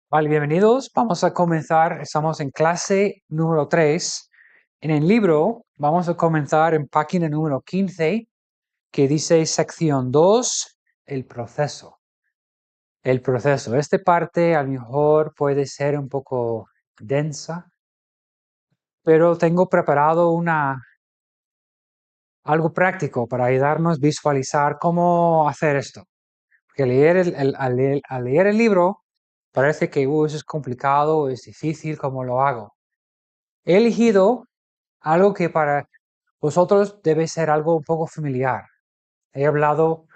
Vale, bienvenidos. Vamos a comenzar. Estamos en clase número 3. En el libro vamos a comenzar en página número 15, que dice sección 2, el proceso. El proceso. Esta parte a lo mejor puede ser un poco densa, pero tengo preparado algo práctico para ayudarnos a visualizar cómo hacer esto. Porque al leer el libro parece que eso es complicado, es difícil, ¿cómo lo hago? He elegido algo que para vosotros debe ser algo un poco familiar. He hablado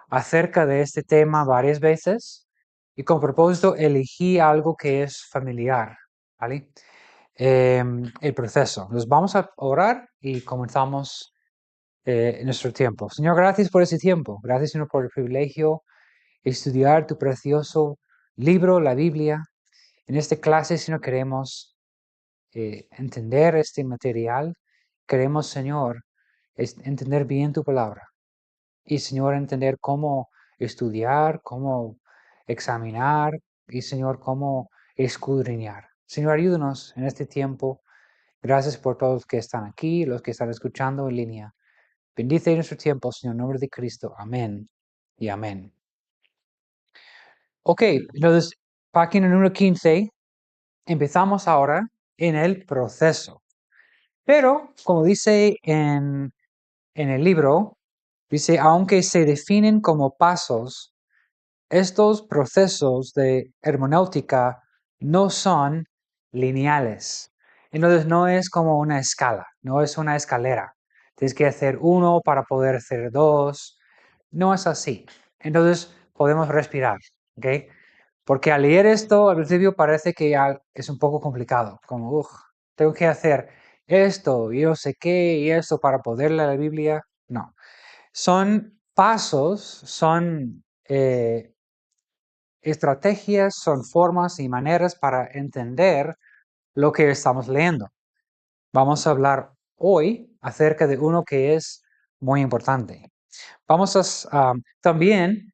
acerca de este tema varias veces y con propósito elegí algo que es familiar, ¿vale? El proceso. Entonces vamos a orar y comenzamos nuestro tiempo. Señor, gracias por ese tiempo. Gracias, Señor, por el privilegio de estudiar tu precioso libro, la Biblia. En esta clase, Señor, queremos entender este material. Queremos, Señor, entender bien tu palabra. Y, Señor, entender cómo estudiar, cómo examinar y, Señor, cómo escudriñar. Señor, ayúdanos en este tiempo. Gracias por todos los que están aquí, los que están escuchando en línea. Bendice nuestro tiempo, Señor, en nombre de Cristo. Amén y amén. Ok, entonces, página número 15. Empezamos ahora en el proceso. Pero, como dice en el libro, dice, aunque se definen como pasos, estos procesos de hermenéutica no son lineales. Entonces, no es como una escala, no es una escalera. Tienes que hacer uno para poder hacer dos. No es así. Entonces, podemos respirar, ¿ok? Porque al leer esto, al principio parece que ya es un poco complicado, como, tengo que hacer esto y no sé qué y esto para poder leer la Biblia. No, son pasos, son estrategias, son formas y maneras para entender lo que estamos leyendo. Vamos a hablar hoy acerca de uno que es muy importante. También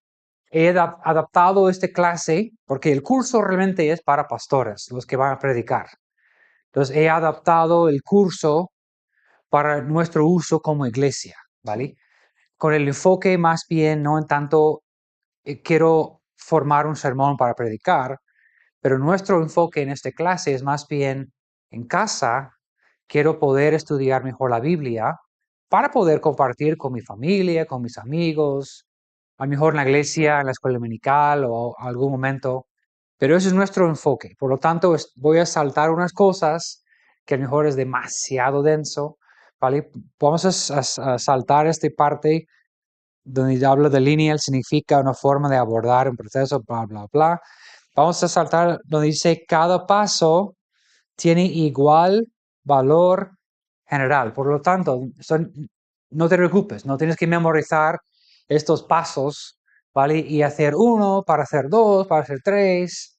he adaptado esta clase porque el curso realmente es para pastores, los que van a predicar. Entonces he adaptado el curso para nuestro uso como iglesia, ¿vale? Con el enfoque más bien, no en tanto quiero formar un sermón para predicar, pero nuestro enfoque en esta clase es más bien en casa, quiero poder estudiar mejor la Biblia para poder compartir con mi familia, con mis amigos, a lo mejor en la iglesia, en la escuela dominical o algún momento. Pero ese es nuestro enfoque. Por lo tanto, voy a saltar unas cosas que a lo mejor es demasiado denso, ¿vale? Vamos a saltar esta parte donde habla de lineal, significa una forma de abordar un proceso, bla, bla, bla. Vamos a saltar donde dice cada paso tiene igual valor general. Por lo tanto, no te preocupes, no tienes que memorizar estos pasos, ¿vale? Y hacer uno, para hacer dos, para hacer tres,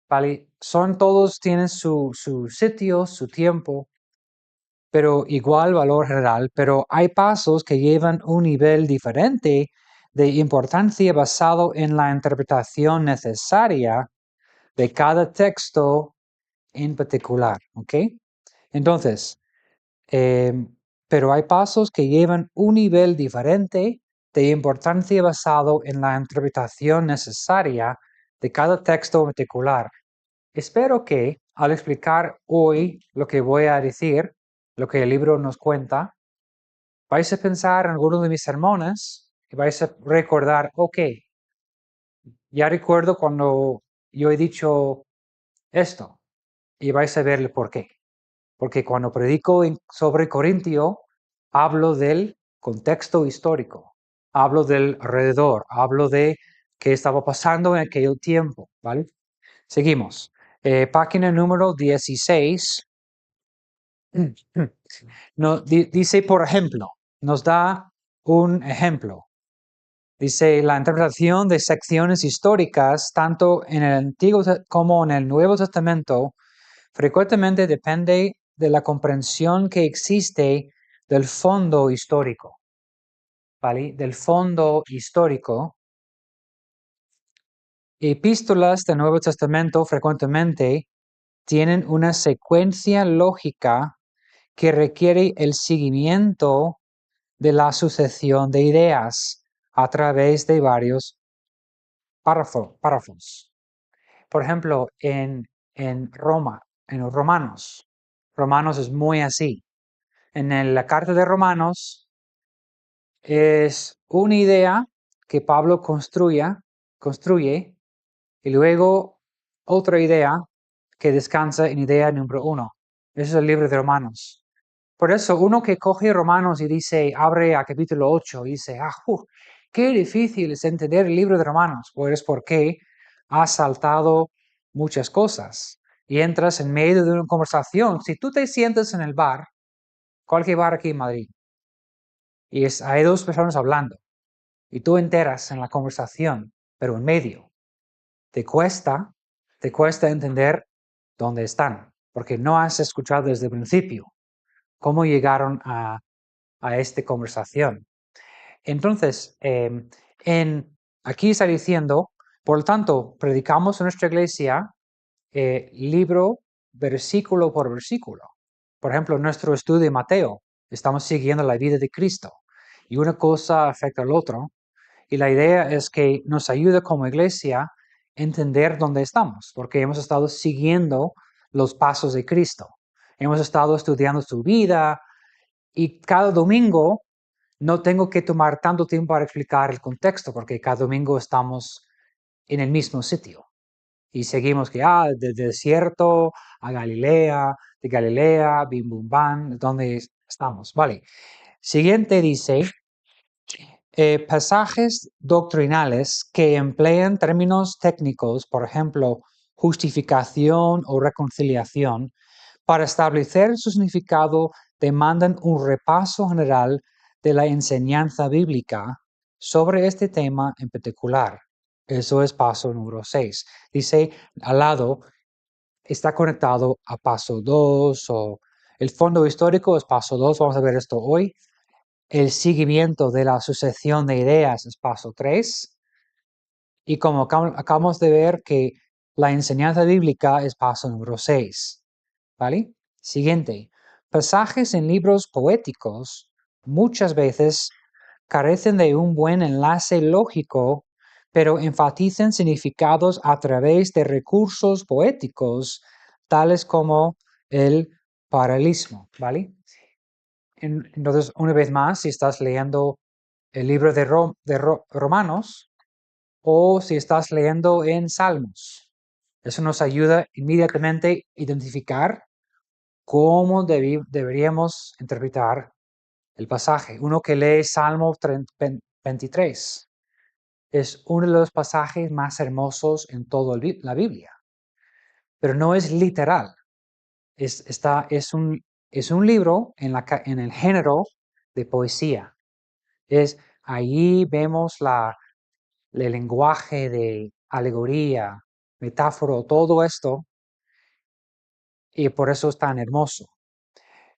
¿vale? Todos tienen su sitio, su tiempo, pero igual valor general. Pero hay pasos que llevan un nivel diferente de importancia basado en la interpretación necesaria de cada texto en particular, ¿ok? Entonces, pero hay pasos que llevan un nivel diferente de importancia basado en la interpretación necesaria de cada texto particular. Espero que al explicar hoy lo que voy a decir, lo que el libro nos cuenta, vais a pensar en alguno de mis sermones y vais a recordar, ok, ya recuerdo cuando yo he dicho esto y vais a ver el por qué. Porque cuando predico sobre Corintio, hablo del contexto histórico, hablo del alrededor, hablo de qué estaba pasando en aquel tiempo, ¿vale? Seguimos. Página número 16. No, dice, por ejemplo, nos da un ejemplo. Dice, la interpretación de secciones históricas, tanto en el Antiguo como en el Nuevo Testamento, frecuentemente depende de la comprensión que existe del fondo histórico, ¿vale? Del fondo histórico. Epístolas del Nuevo Testamento frecuentemente tienen una secuencia lógica que requiere el seguimiento de la sucesión de ideas a través de varios párrafos. Por ejemplo, en Roma, en los Romanos es muy así. En la carta de Romanos es una idea que Pablo construye y luego otra idea que descansa en idea número 1. Eso es el libro de Romanos. Por eso, uno que coge Romanos y dice, abre a capítulo 8 y dice, qué difícil es entender el libro de Romanos. Pues porque has saltado muchas cosas y entras en medio de una conversación. Si tú te sientas en el bar, cualquier bar aquí en Madrid, y hay dos personas hablando, y tú enteras en la conversación, pero en medio, te cuesta entender dónde están, porque no has escuchado desde el principio cómo llegaron a esta conversación. Entonces, aquí está diciendo, por lo tanto, predicamos en nuestra iglesia libro, versículo por versículo. Por ejemplo, en nuestro estudio de Mateo, estamos siguiendo la vida de Cristo y una cosa afecta al otro. Y la idea es que nos ayude como iglesia a entender dónde estamos, porque hemos estado siguiendo los pasos de Cristo. Hemos estado estudiando su vida y cada domingo no tengo que tomar tanto tiempo para explicar el contexto, porque cada domingo estamos en el mismo sitio. Y seguimos que, del desierto a Galilea, de Galilea, bim bum bam, ¿dónde estamos? Vale. Siguiente dice, pasajes doctrinales que emplean términos técnicos, por ejemplo, justificación o reconciliación, para establecer su significado demandan un repaso general de la enseñanza bíblica sobre este tema en particular. Eso es paso número 6. Dice al lado, está conectado a paso 2 o el fondo histórico es paso 2. Vamos a ver esto hoy. El seguimiento de la sucesión de ideas es paso 3. Y como acabamos de ver que la enseñanza bíblica es paso número 6. ¿Vale? Siguiente. Pasajes en libros poéticos muchas veces carecen de un buen enlace lógico, pero enfatizan significados a través de recursos poéticos, tales como el paralelismo, ¿vale? Entonces, una vez más, si estás leyendo el libro de Romanos o si estás leyendo en Salmos, eso nos ayuda inmediatamente a identificar cómo deberíamos interpretar el pasaje. Uno que lee Salmo 23 es uno de los pasajes más hermosos en toda la Biblia, pero no es literal. Es un libro en el género de poesía. Ahí vemos el lenguaje de alegoría, metáfora, todo esto, y por eso es tan hermoso.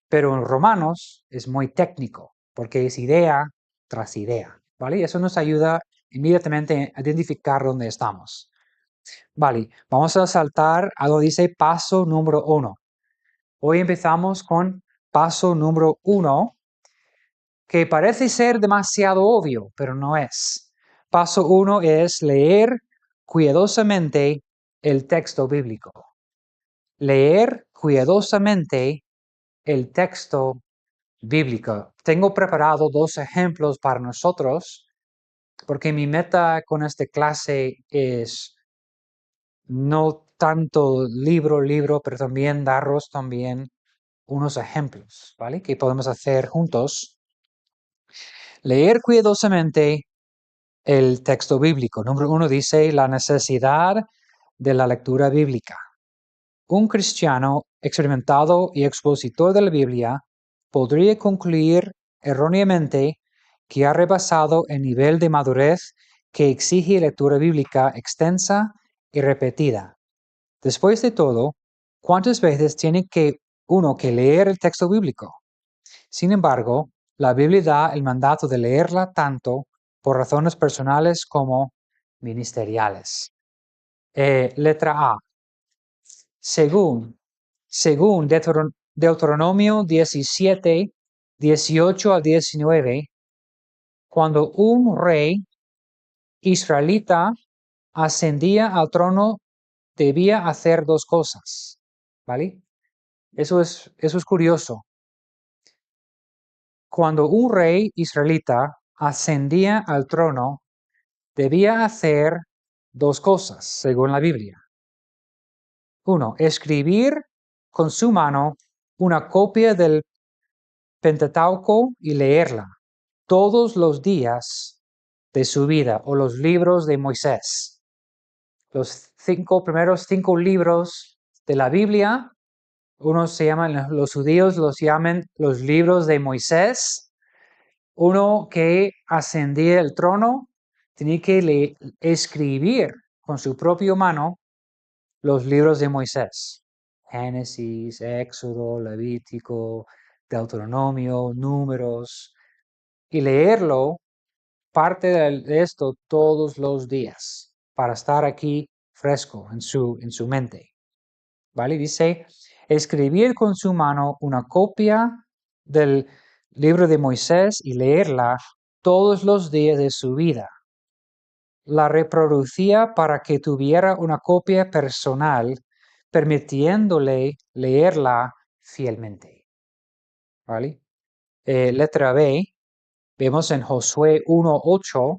Pero en Romanos es muy técnico, porque es idea tras idea, ¿vale? Y eso nos ayuda inmediatamente a identificar dónde estamos. Vale, vamos a saltar a lo que dice paso número 1. Hoy empezamos con paso número 1, que parece ser demasiado obvio, pero no es. Paso 1 es leer cuidadosamente el texto bíblico. Leer cuidadosamente el texto bíblico. Tengo preparado 2 ejemplos para nosotros, porque mi meta con esta clase es no tanto libro, pero también daros también unos ejemplos, ¿vale? Que podemos hacer juntos. Leer cuidadosamente el texto bíblico. Número 1 dice la necesidad de la lectura bíblica. Un cristiano experimentado y expositor de la Biblia podría concluir erróneamente que ha rebasado el nivel de madurez que exige lectura bíblica extensa y repetida. Después de todo, ¿cuántas veces tiene uno que leer el texto bíblico? Sin embargo, la Biblia da el mandato de leerla tanto por razones personales como ministeriales. Letra A. Según Deuteronomio 17, 18 al 19, cuando un rey israelita ascendía al trono, debía hacer dos cosas, ¿vale? Eso es curioso. Cuando un rey israelita ascendía al trono, debía hacer dos cosas, según la Biblia. Uno, escribir con su mano una copia del Pentateuco y leerla todos los días de su vida, o los libros de Moisés. Los primeros 5 libros de la Biblia, los judíos los llaman los libros de Moisés. Uno que ascendía el trono tenía que escribir con su propia mano los libros de Moisés. Génesis, Éxodo, Levítico, Deuteronomio, Números, y leerlo, parte de esto todos los días, para estar aquí fresco en su mente. ¿Vale? Dice, escribir con su mano una copia del libro de Moisés y leerla todos los días de su vida. La reproducía para que tuviera una copia personal, permitiéndole leerla fielmente. ¿Vale? Letra B, vemos en Josué 1:8,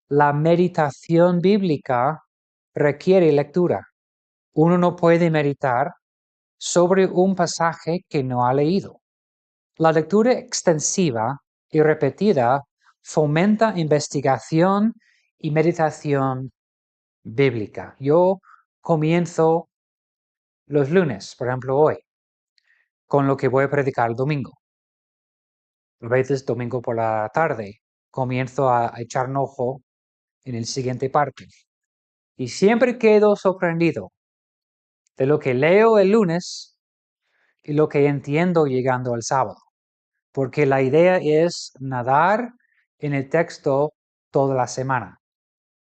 la meditación bíblica requiere lectura. Uno no puede meditar sobre un pasaje que no ha leído. La lectura extensiva y repetida fomenta investigación y meditación bíblica. Yo comienzo los lunes, por ejemplo hoy, con lo que voy a predicar el domingo. A veces domingo por la tarde comienzo a echar un ojo en el siguiente parte. Y siempre quedo sorprendido de lo que leo el lunes y lo que entiendo llegando al sábado. Porque la idea es nadar en el texto toda la semana,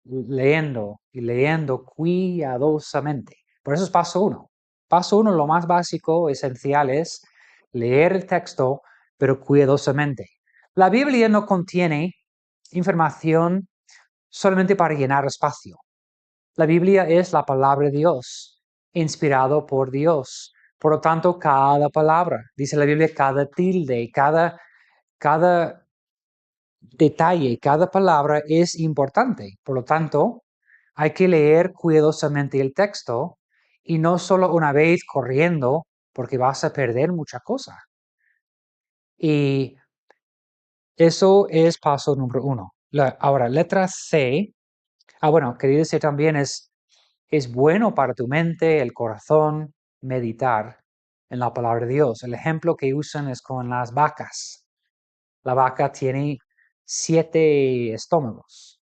leyendo y leyendo cuidadosamente. Por eso es paso 1. Paso 1, lo más básico, esencial, es leer el texto, pero cuidadosamente. La Biblia no contiene información solamente para llenar espacio. La Biblia es la palabra de Dios, inspirado por Dios. Por lo tanto, cada palabra, dice la Biblia, cada tilde, cada detalle, cada palabra es importante. Por lo tanto, hay que leer cuidadosamente el texto y no solo una vez corriendo, porque vas a perder mucha cosa. Y eso es paso número 1. Ahora, letra C. Bueno, quería decir también es bueno para tu mente, el corazón, meditar en la palabra de Dios. El ejemplo que usan es con las vacas. La vaca tiene 7 estómagos.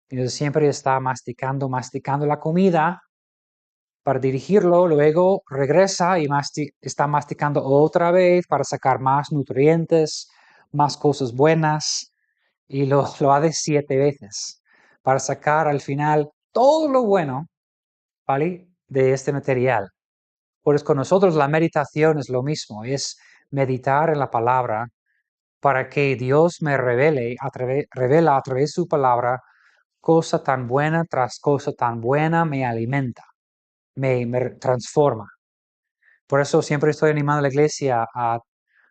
Entonces siempre está masticando la comida para dirigirlo, luego regresa y está masticando otra vez para sacar más nutrientes, más cosas buenas, y lo hace 7 veces para sacar al final todo lo bueno, ¿vale?, de este material. Pues con nosotros la meditación es lo mismo, es meditar en la palabra para que Dios me revela a través de su palabra cosa tan buena tras cosa tan buena, me alimenta, me transforma. Por eso siempre estoy animando a la iglesia a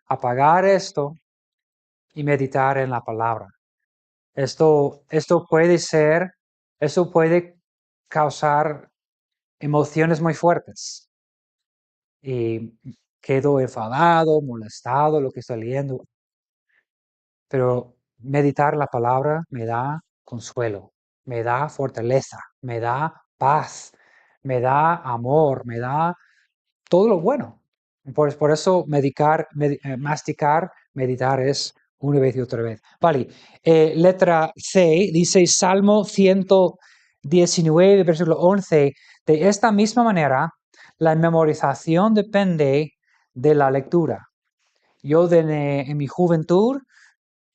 apagar esto y meditar en la palabra. Esto puede causar emociones muy fuertes. Y quedo enfadado, molestado, lo que estoy leyendo. Pero meditar la palabra me da consuelo, me da fortaleza, me da paz, me da amor, me da todo lo bueno. Por eso masticar, meditar es una vez y otra vez. Vale, letra C dice Salmo 119, versículo 11. De esta misma manera, la memorización depende de la lectura. Yo en mi juventud,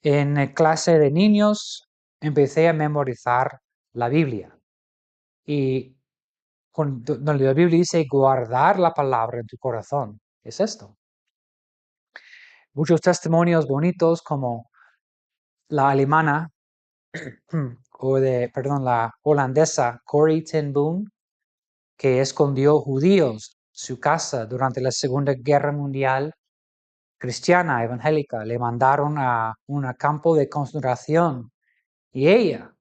en clase de niños, empecé a memorizar la Biblia. Y donde la Biblia dice guardar la palabra en tu corazón. Es esto. Muchos testimonios bonitos como la alemana, la holandesa Corrie ten Boom, que escondió judíos su casa durante la Segunda Guerra Mundial, cristiana, evangélica, le mandaron a un campo de concentración y ella,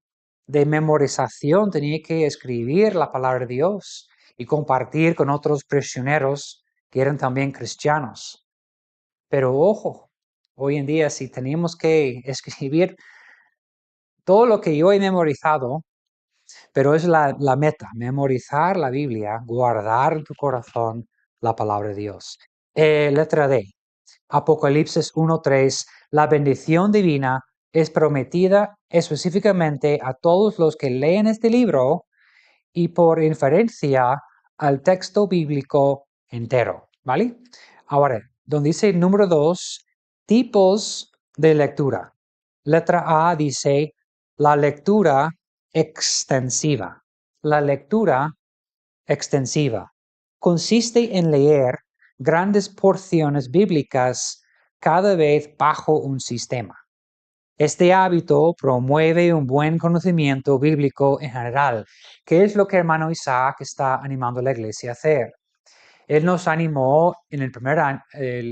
de memorización, tenía que escribir la palabra de Dios y compartir con otros prisioneros que eran también cristianos. Pero ojo, hoy en día si tenemos que escribir todo lo que yo he memorizado, pero es la meta, memorizar la Biblia, guardar en tu corazón la palabra de Dios. Letra D, Apocalipsis 1:3, la bendición divina es prometida específicamente a todos los que leen este libro y por inferencia al texto bíblico entero, ¿vale? Ahora, donde dice número 2, tipos de lectura. Letra A dice la lectura extensiva. La lectura extensiva consiste en leer grandes porciones bíblicas cada vez bajo un sistema. Este hábito promueve un buen conocimiento bíblico en general, que es lo que hermano Isaac está animando a la iglesia a hacer. Él nos animó en el primer año,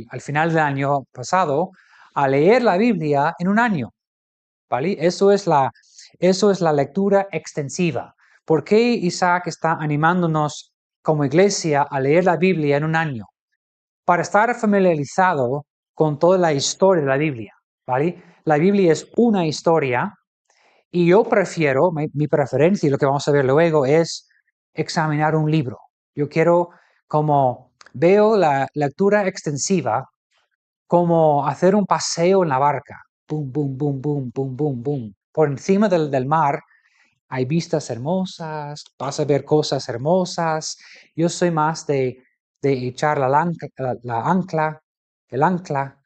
al final del año pasado a leer la Biblia en un año, ¿vale? Eso es la lectura extensiva. ¿Por qué Isaac está animándonos como iglesia a leer la Biblia en un año? Para estar familiarizado con toda la historia de la Biblia, ¿vale? La Biblia es una historia y yo prefiero, mi preferencia y lo que vamos a ver luego es examinar un libro. Yo quiero, como veo la lectura extensiva, como hacer un paseo en la barca. Boom, boom, boom, boom, boom, boom, boom. Por encima del mar hay vistas hermosas, vas a ver cosas hermosas. Yo soy más de echar el ancla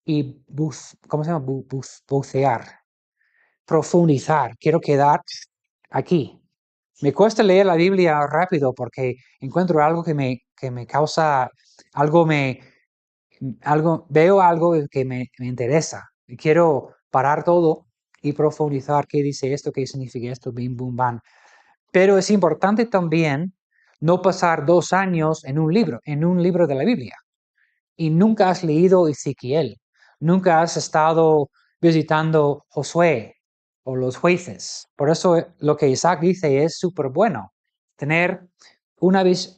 y ¿cómo se llama? Bucear, profundizar. Quiero quedar aquí. Me cuesta leer la Biblia rápido porque encuentro algo que me causa, algo veo algo que me interesa y quiero parar todo y profundizar qué dice esto, qué significa esto, bim, bum, bam. Pero es importante también no pasar 2 años en un libro de la Biblia y nunca has leído Ezequiel, nunca has estado visitando Josué o los jueces. Por eso lo que Isaac dice es súper bueno, tener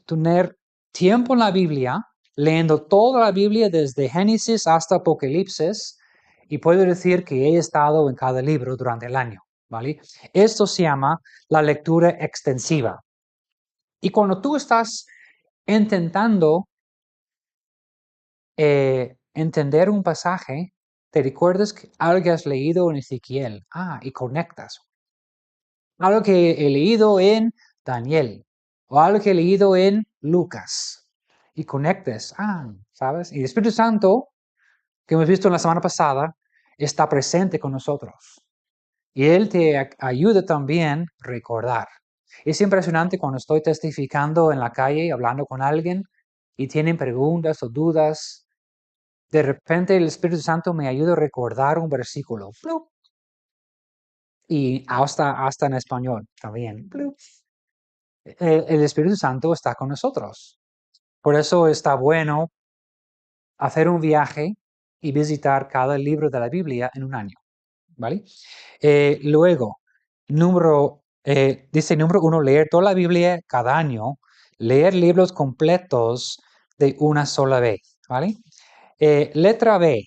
tener tiempo en la Biblia, leyendo toda la Biblia desde Génesis hasta Apocalipsis, y puedo decir que he estado en cada libro durante el año, ¿vale? Esto se llama la lectura extensiva. Y cuando tú estás intentando entender un pasaje, te recuerdas que algo que has leído en Ezequiel, y conectas. Algo que he leído en Daniel, o algo que he leído en Lucas, y conectas, ¿sabes? Y el Espíritu Santo, que hemos visto en la semana pasada, está presente con nosotros. Y Él te ayuda también a recordar. Es impresionante cuando estoy testificando en la calle, hablando con alguien, y tienen preguntas o dudas. De repente el Espíritu Santo me ayuda a recordar un versículo. ¡Plup! Y hasta en español también. ¡Plup! El Espíritu Santo está con nosotros. Por eso está bueno hacer un viaje y visitar cada libro de la Biblia en un año. ¿Vale? Luego, dice número 1, leer toda la Biblia cada año, leer libros completos de una sola vez. ¿Vale? Letra B,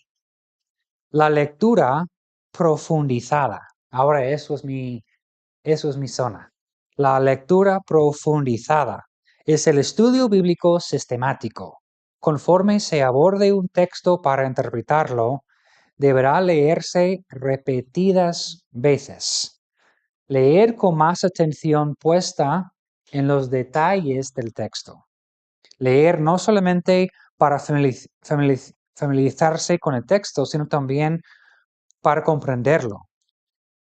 la lectura profundizada. Ahora eso es mi zona. La lectura profundizada es el estudio bíblico sistemático. Conforme se aborde un texto para interpretarlo, deberá leerse repetidas veces. Leer con más atención puesta en los detalles del texto. Leer no solamente para familiarizarse con el texto, sino también para comprenderlo.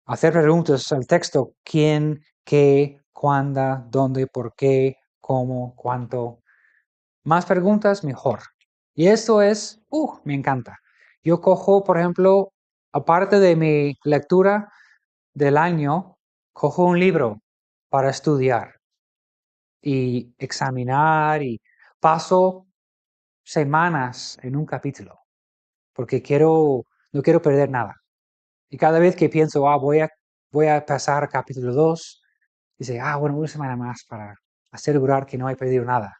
Hacer preguntas al texto: quién, qué, cuándo, dónde, por qué, cómo, cuánto. Más preguntas, mejor. Y esto es, me encanta. Yo cojo, por ejemplo, aparte de mi lectura del año, cojo un libro para estudiar y examinar y paso semanas en un capítulo porque no quiero perder nada. Y cada vez que pienso, voy a pasar a capítulo 2, dice, bueno, una semana más para asegurar que no he perdido nada.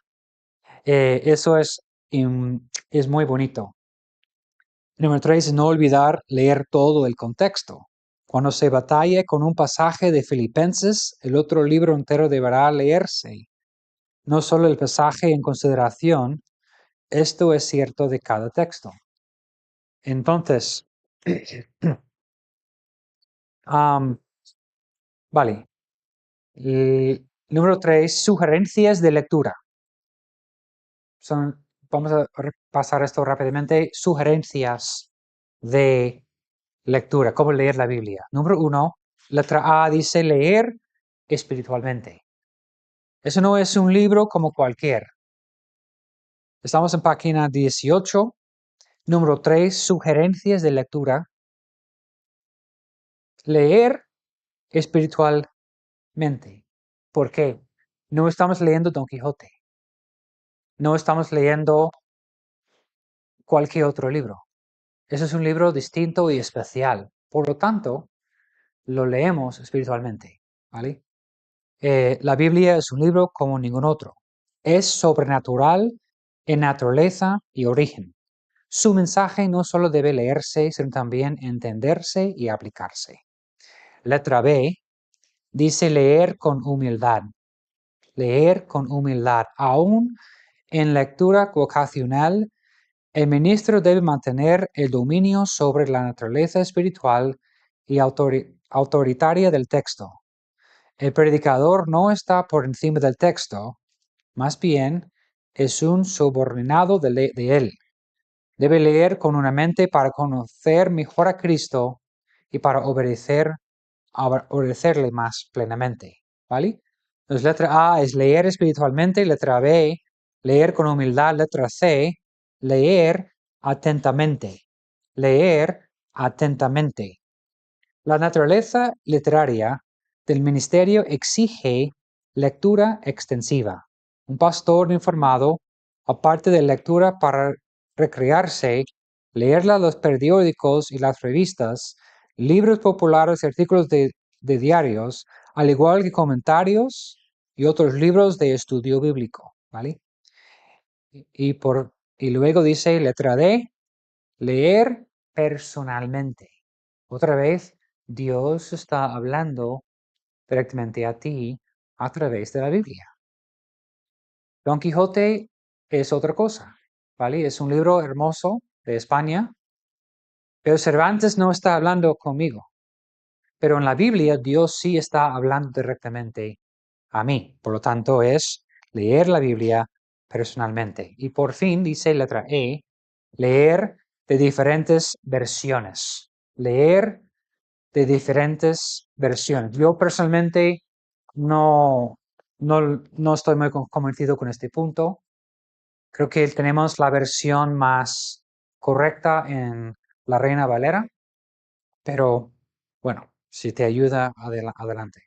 Eso es muy bonito. Número 3, no olvidar leer todo el contexto. Cuando se batalle con un pasaje de Filipenses, el otro libro entero deberá leerse. No solo el pasaje en consideración, esto es cierto de cada texto. Entonces, vale. Número 3, sugerencias de lectura. Vamos a repasar esto rápidamente. Sugerencias de lectura, cómo leer la Biblia. Número 1, letra A dice leer espiritualmente. Eso no es un libro como cualquier. Estamos en página 18. Número 3, sugerencias de lectura. Leer espiritualmente. ¿Por qué? No estamos leyendo Don Quijote. No estamos leyendo cualquier otro libro. Ese es un libro distinto y especial. Por lo tanto, lo leemos espiritualmente. ¿Vale? La Biblia es un libro como ningún otro. Es sobrenatural en naturaleza y origen. Su mensaje no solo debe leerse, sino también entenderse y aplicarse. Letra B dice leer con humildad. Leer con humildad. Aún en lectura vocacional, el ministro debe mantener el dominio sobre la naturaleza espiritual y autoritaria del texto. El predicador no está por encima del texto, más bien es un subordinado de él. Debe leer con una mente para conocer mejor a Cristo y para obedecerle más plenamente. ¿Vale? Entonces, letra A es leer espiritualmente, letra B, leer con humildad, letra C, leer atentamente. Leer atentamente. La naturaleza literaria del ministerio exige lectura extensiva. Un pastor informado, aparte de lectura para recrearse, leerla los periódicos y las revistas, libros populares y artículos de diarios, al igual que comentarios y otros libros de estudio bíblico. ¿Vale? Y luego dice letra D, leer personalmente. Otra vez, Dios está hablando directamente a ti a través de la Biblia. Don Quijote es otra cosa, ¿vale? Es un libro hermoso de España, pero Cervantes no está hablando conmigo. Pero en la Biblia Dios sí está hablando directamente a mí. Por lo tanto, es leer la Biblia personalmente. Y por fin, dice letra E, leer de diferentes versiones. Leer de diferentes versiones. Yo personalmente no, no estoy muy convencido con este punto. Creo que tenemos la versión más correcta en la Reina Valera, pero bueno, si te ayuda, adelante.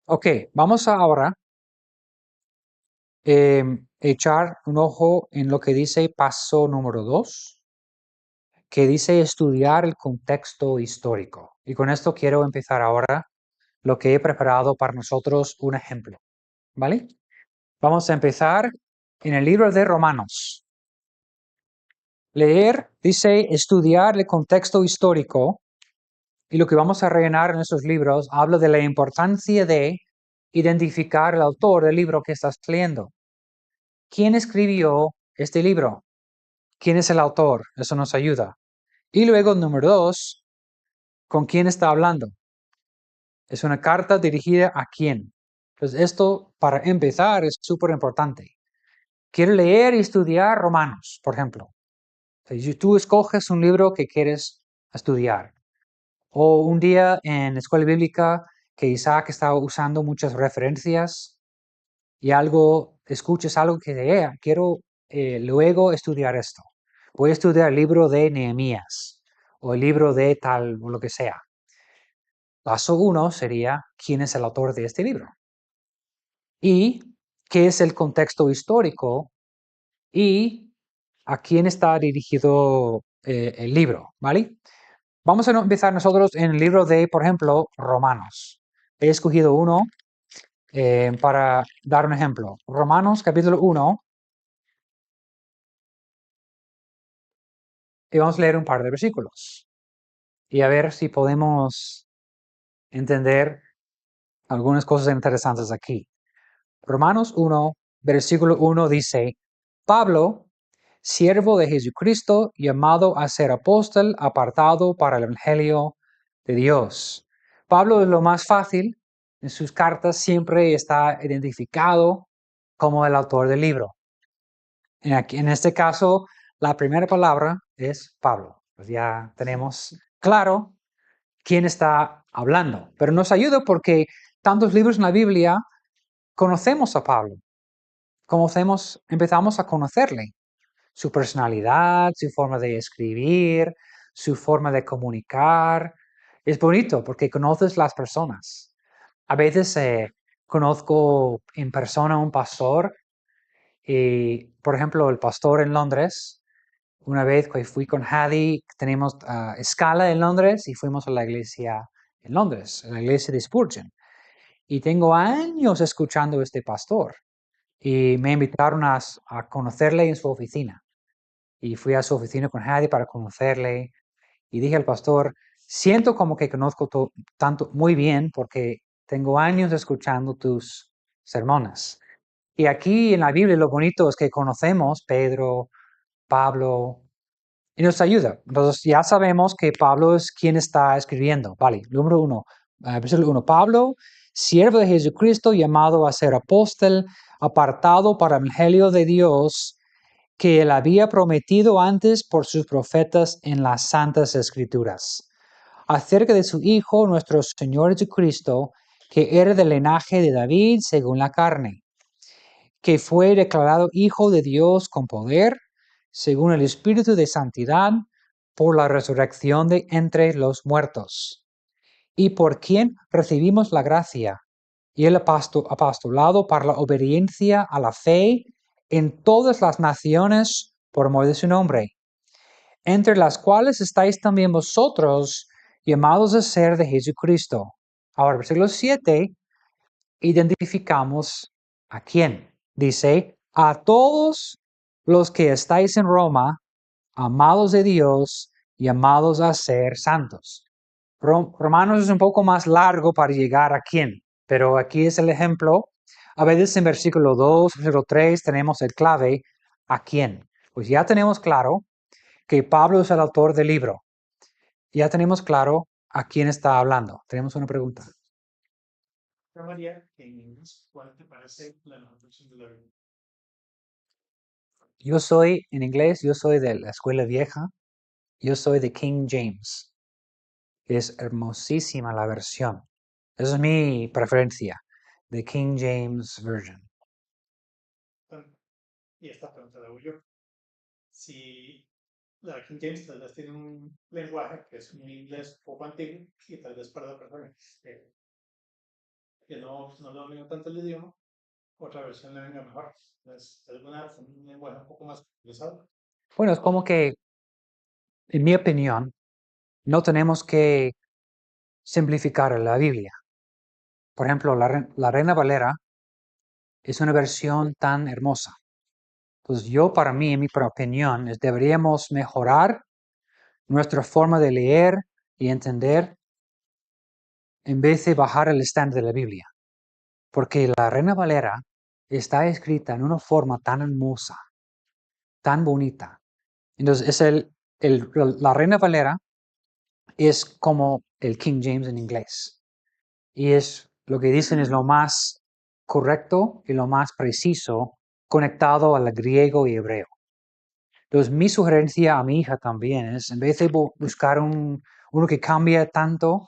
Ok, vamos ahora echar un ojo en lo que dice paso número 2, que dice estudiar el contexto histórico. Y con esto quiero empezar ahora lo que he preparado para nosotros un ejemplo. ¿Vale? Vamos a empezar en el libro de Romanos. Leer dice estudiar el contexto histórico y lo que vamos a rellenar en estos libros habla de la importancia de identificar el autor del libro que estás leyendo. ¿Quién escribió este libro? ¿Quién es el autor? Eso nos ayuda. Y luego, número 2, ¿con quién está hablando? Es una carta dirigida a quién. Entonces, esto para empezar es súper importante. Quiero leer y estudiar Romanos, por ejemplo. Si tú escoges un libro que quieres estudiar, o un día en escuela bíblica que Isaac estaba usando muchas referencias y escuches algo que quiero luego estudiar esto. Voy a estudiar el libro de Nehemías o el libro de tal o lo que sea. Paso 1 sería, ¿quién es el autor de este libro? Y qué es el contexto histórico y a quién está dirigido el libro, ¿vale? Vamos a empezar nosotros en el libro de, por ejemplo, Romanos. He escogido uno para dar un ejemplo. Romanos capítulo 1, y vamos a leer un par de versículos y a ver si podemos entender algunas cosas interesantes aquí. Romanos 1, versículo 1 dice, Pablo, siervo de Jesucristo, llamado a ser apóstol, apartado para el Evangelio de Dios. Pablo es lo más fácil, en sus cartas siempre está identificado como el autor del libro. En este caso, la primera palabra es Pablo. Pues ya tenemos claro quién está hablando, pero nos ayuda porque tantos libros en la Biblia conocemos a Pablo, empezamos a conocerle, su personalidad, su forma de escribir, su forma de comunicar. Es bonito porque conoces las personas. A veces conozco en persona a un pastor y, por ejemplo, el pastor en Londres, una vez que fui con Hadi, tenemos escala en Londres y fuimos a la iglesia en Londres, a la iglesia de Spurgeon. Y tengo años escuchando a este pastor y me invitaron a conocerle en su oficina. Y fui a su oficina con Hadi para conocerle y dije al pastor, siento como que conozco tanto muy bien porque tengo años escuchando tus sermones. Y aquí en la Biblia lo bonito es que conocemos Pedro, Pablo, y nos ayuda. Entonces ya sabemos que Pablo es quien está escribiendo. Vale, número 1, versículo 1. Pablo, siervo de Jesucristo, llamado a ser apóstol, apartado para el Evangelio de Dios, que él había prometido antes por sus profetas en las Santas Escrituras, acerca de su Hijo, nuestro Señor Jesucristo, que era del linaje de David según la carne, que fue declarado Hijo de Dios con poder, según el Espíritu de Santidad, por la resurrección de entre los muertos, y por quien recibimos la gracia y el apostolado para la obediencia a la fe en todas las naciones por amor de su nombre, entre las cuales estáis también vosotros, llamados a ser de Jesucristo. Ahora, versículo 7, identificamos a quién. Dice, a todos los que estáis en Roma, amados de Dios, llamados a ser santos. Romanos es un poco más largo para llegar a quién, pero aquí es el ejemplo. A veces en versículo 2, versículo 3 tenemos el clave a quién. Pues ya tenemos claro que Pablo es el autor del libro. Ya tenemos claro a quién está hablando. Tenemos una pregunta. María, en inglés, ¿cuál te parece la mejor versión de la Biblia? En inglés, yo soy de la escuela vieja. Yo soy de King James. Es hermosísima la versión. Esa es mi preferencia, de King James Version. Y esta pregunta la hago yo. Si la King James tal vez tiene un lenguaje que es un inglés poco antiguo y tal vez para la persona que no domina tanto el idioma, otra versión le venga mejor. Entonces, un lenguaje un poco más utilizado. Bueno, es como que, en mi opinión, no tenemos que simplificar la Biblia. Por ejemplo, la Reina Valera es una versión tan hermosa. Entonces, para mí, en mi opinión, deberíamos mejorar nuestra forma de leer y entender en vez de bajar el estándar de la Biblia. Porque la Reina Valera está escrita en una forma tan hermosa, tan bonita. Entonces, la Reina Valera es como el King James en inglés. Y es lo que dicen es lo más correcto y lo más preciso conectado al griego y hebreo. Entonces, mi sugerencia a mi hija también es, en vez de buscar uno que cambia tanto,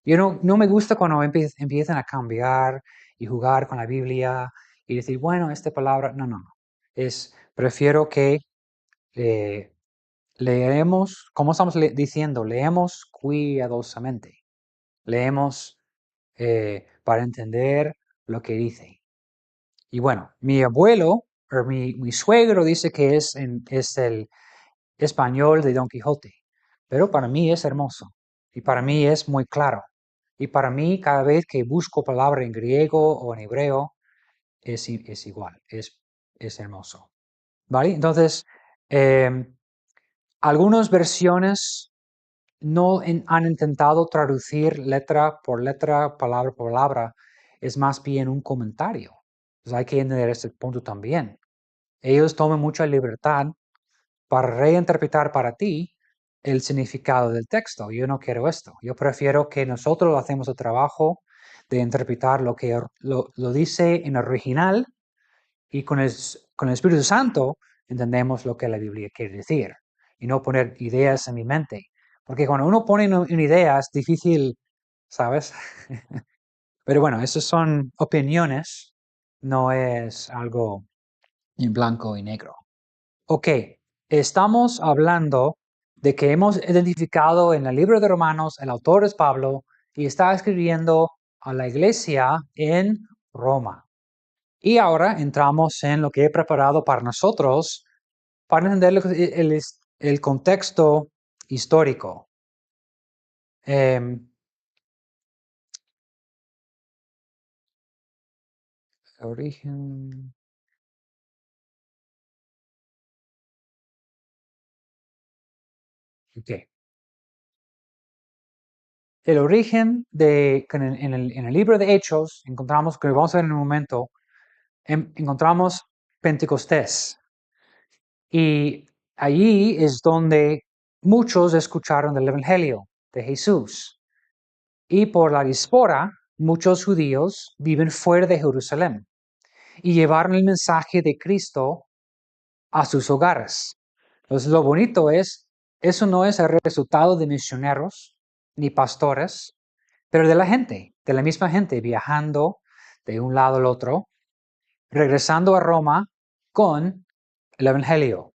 yo no me gusta cuando empiezan a cambiar y jugar con la Biblia y decir, bueno, esta palabra, no. Prefiero que leemos, como estamos diciendo, leemos cuidadosamente. Leemos para entender lo que dice. Y bueno, mi abuelo, o mi suegro dice que es el español de Don Quijote, pero para mí es hermoso y para mí es muy claro. Y para mí, cada vez que busco palabra en griego o en hebreo, es igual, es hermoso. ¿Vale? Entonces, algunas versiones no han intentado traducir letra por letra, palabra por palabra, es más bien un comentario. Entonces hay que entender ese punto también. Ellos toman mucha libertad para reinterpretar para ti el significado del texto. Yo no quiero esto. Yo prefiero que nosotros hacemos el trabajo de interpretar lo que lo dice en el original y con el Espíritu Santo entendemos lo que la Biblia quiere decir y no poner ideas en mi mente. Porque cuando uno pone una idea es difícil, ¿sabes? Pero bueno, esas son opiniones, no es algo en blanco y negro. Ok, estamos hablando de que hemos identificado en el libro de Romanos, el autor es Pablo y está escribiendo a la iglesia en Roma. Y ahora entramos en lo que he preparado para nosotros para entender el contexto histórico. Origen. Ok. El origen en el libro de Hechos, encontramos, que vamos a ver en un momento, encontramos Pentecostés. Y allí es donde muchos escucharon del Evangelio de Jesús. Y por la diáspora, muchos judíos viven fuera de Jerusalén y llevaron el mensaje de Cristo a sus hogares. Entonces, lo bonito es, eso no es el resultado de misioneros ni pastores, pero de la gente, de la misma gente, viajando de un lado al otro, regresando a Roma con el Evangelio.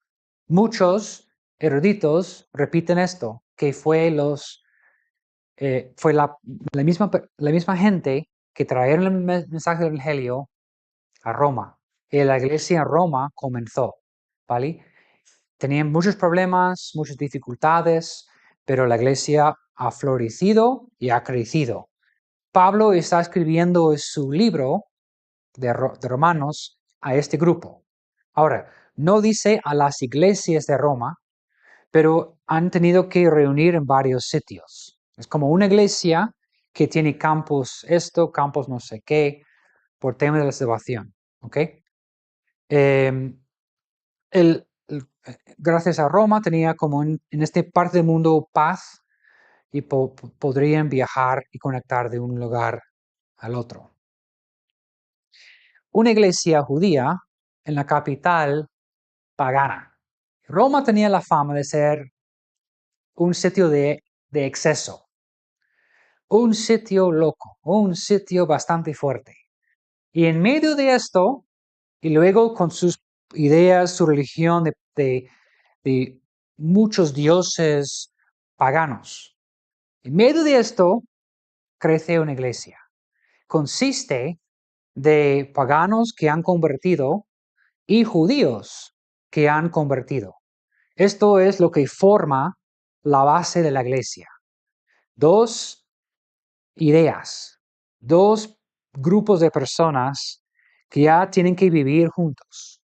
Muchos eruditos repiten esto, que fue la misma gente que trajeron el mensaje del Evangelio a Roma. Y la iglesia en Roma comenzó, ¿vale? Tenían muchos problemas, muchas dificultades, pero la iglesia ha florecido y ha crecido. Pablo está escribiendo su libro de Romanos a este grupo. Ahora, no dice a las iglesias de Roma, pero han tenido que reunir en varios sitios. Es como una iglesia que tiene campos esto, campos no sé qué, por tema de la salvación. ¿Ok? Gracias a Roma tenía como en esta parte del mundo paz y podrían viajar y conectar de un lugar al otro. Una iglesia judía en la capital pagana. Roma tenía la fama de ser un sitio de exceso, un sitio loco, un sitio bastante fuerte. Y en medio de esto, y luego con sus ideas, su religión de muchos dioses paganos, en medio de esto crece una iglesia. Consiste de paganos que han convertido y judíos que han convertido. Esto es lo que forma la base de la iglesia. Dos ideas, dos grupos de personas que ya tienen que vivir juntos.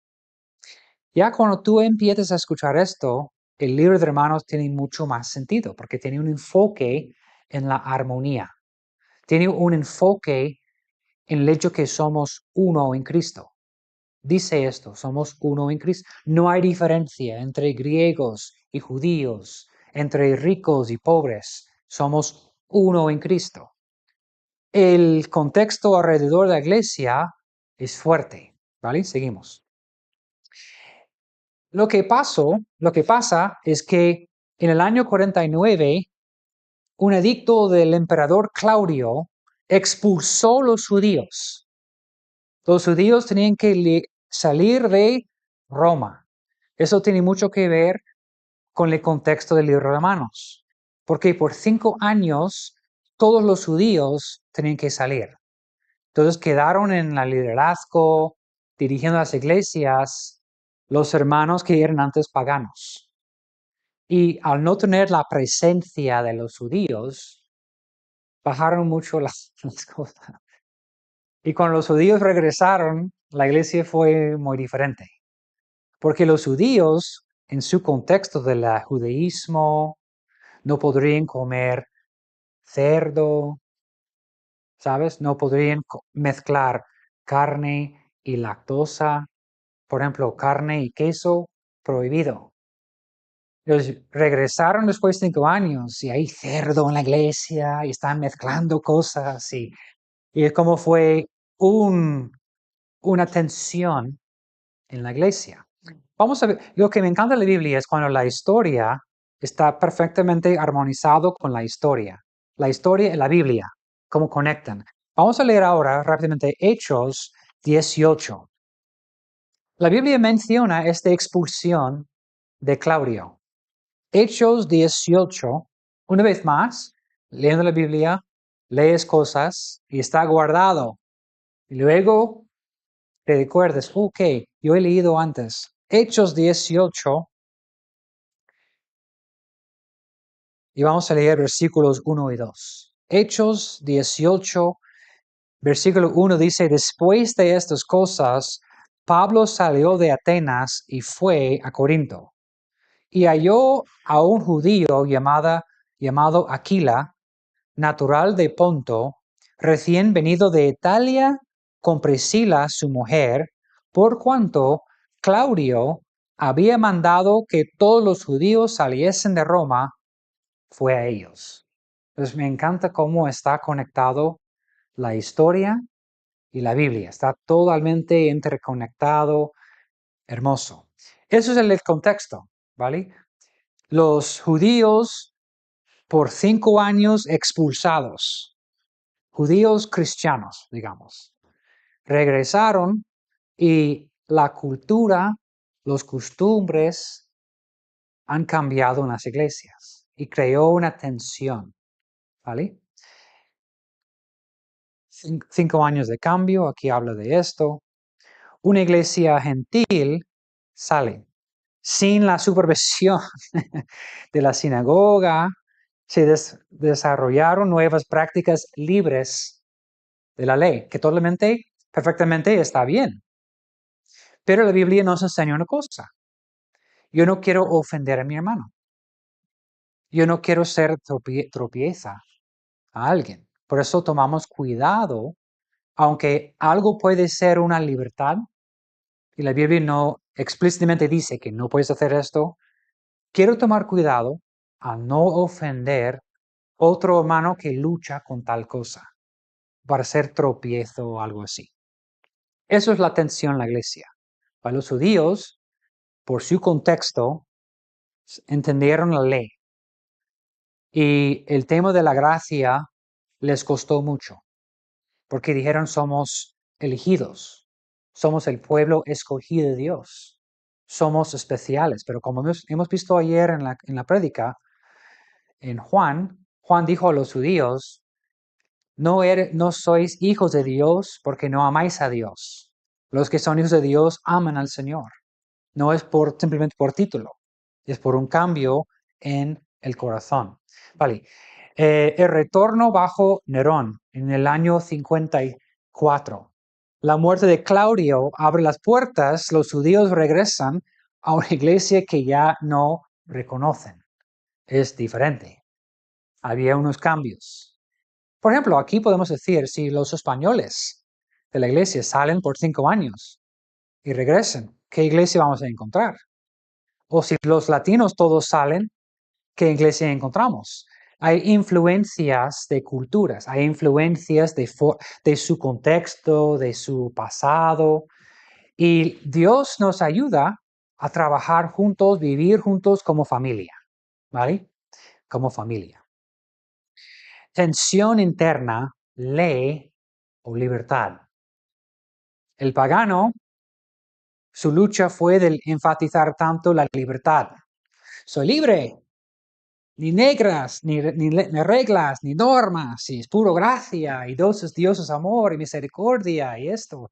Ya cuando tú empiezas a escuchar esto, el libro de Romanos tiene mucho más sentido porque tiene un enfoque en la armonía. Tiene un enfoque en el hecho que somos uno en Cristo. Dice esto, somos uno en Cristo. No hay diferencia entre griegos y judíos, entre ricos y pobres. Somos uno en Cristo. El contexto alrededor de la iglesia es fuerte, ¿vale? Seguimos. Lo que pasa es que en el año 49, un edicto del emperador Claudio expulsó a los judíos Los judíos tenían que salir de Roma. Eso tiene mucho que ver con el contexto del libro de Romanos, porque por 5 años todos los judíos tenían que salir. Entonces quedaron en el liderazgo, dirigiendo las iglesias, los hermanos que eran antes paganos. Y al no tener la presencia de los judíos, bajaron mucho las cosas. Y cuando los judíos regresaron, la iglesia fue muy diferente. Porque los judíos, en su contexto del judaísmo, no podrían comer cerdo, ¿sabes? No podrían mezclar carne y lactosa. Por ejemplo, carne y queso, prohibido. Ellos regresaron después de 5 años y hay cerdo en la iglesia y están mezclando cosas y es como fue una tensión en la iglesia. Vamos a ver, lo que me encanta de la Biblia es cuando la historia está perfectamente armonizado con la historia y la Biblia, cómo conectan. Vamos a leer ahora rápidamente Hechos 18. La Biblia menciona esta expulsión de Claudio. Hechos 18, una vez más, leyendo la Biblia, lees cosas y está guardado. Y luego te recuerdes, ok, yo he leído antes. Hechos 18, y vamos a leer versículos 1 y 2. Hechos 18, versículo 1 dice, después de estas cosas, Pablo salió de Atenas y fue a Corinto. Y halló a un judío llamado Aquila, natural de Ponto, recién venido de Italia con Priscila su mujer, por cuanto Claudio había mandado que todos los judíos saliesen de Roma, fue a ellos. Entonces me encanta cómo está conectado la historia y la Biblia. Está totalmente interconectado, hermoso. Eso es el contexto, ¿vale? Los judíos por 5 años expulsados, judíos cristianos, digamos, regresaron y la cultura, los costumbres han cambiado en las iglesias y creó una tensión, ¿vale? 5 años de cambio, aquí habla de esto. Una iglesia gentil sale sin la supervisión de la sinagoga, se desarrollaron nuevas prácticas libres de la ley, que totalmente, perfectamente está bien. Pero la Biblia nos enseña una cosa. Yo no quiero ofender a mi hermano. Yo no quiero ser tropieza a alguien. Por eso tomamos cuidado, aunque algo puede ser una libertad, y la Biblia no explícitamente dice que no puedes hacer esto, quiero tomar cuidado a no ofender otro hermano que lucha con tal cosa, para ser tropiezo o algo así. Eso es la tensión en la iglesia. Para los judíos, por su contexto, entendieron la ley. Y el tema de la gracia les costó mucho, porque dijeron somos elegidos, somos el pueblo escogido de Dios, somos especiales. Pero como hemos visto ayer en la prédica, en Juan dijo a los judíos, no sois hijos de Dios porque no amáis a Dios. Los que son hijos de Dios aman al Señor. No es simplemente por título, es por un cambio en el corazón. Vale. El retorno bajo Nerón en el año 54. La muerte de Claudio abre las puertas, los judíos regresan a una iglesia que ya no reconocen. Es diferente. Había unos cambios. Por ejemplo, aquí podemos decir, si los españoles de la iglesia salen por 5 años y regresen, ¿qué iglesia vamos a encontrar? O si los latinos todos salen, ¿qué iglesia encontramos? Hay influencias de culturas, hay influencias de su contexto, de su pasado, y Dios nos ayuda a trabajar juntos, vivir juntos como familia, ¿vale? Como familia. Tensión interna, ley o libertad. El pagano, su lucha fue de enfatizar tanto la libertad. Soy libre, ni negras, ni reglas, ni normas, y es puro gracia, y Dios es amor y misericordia, y esto.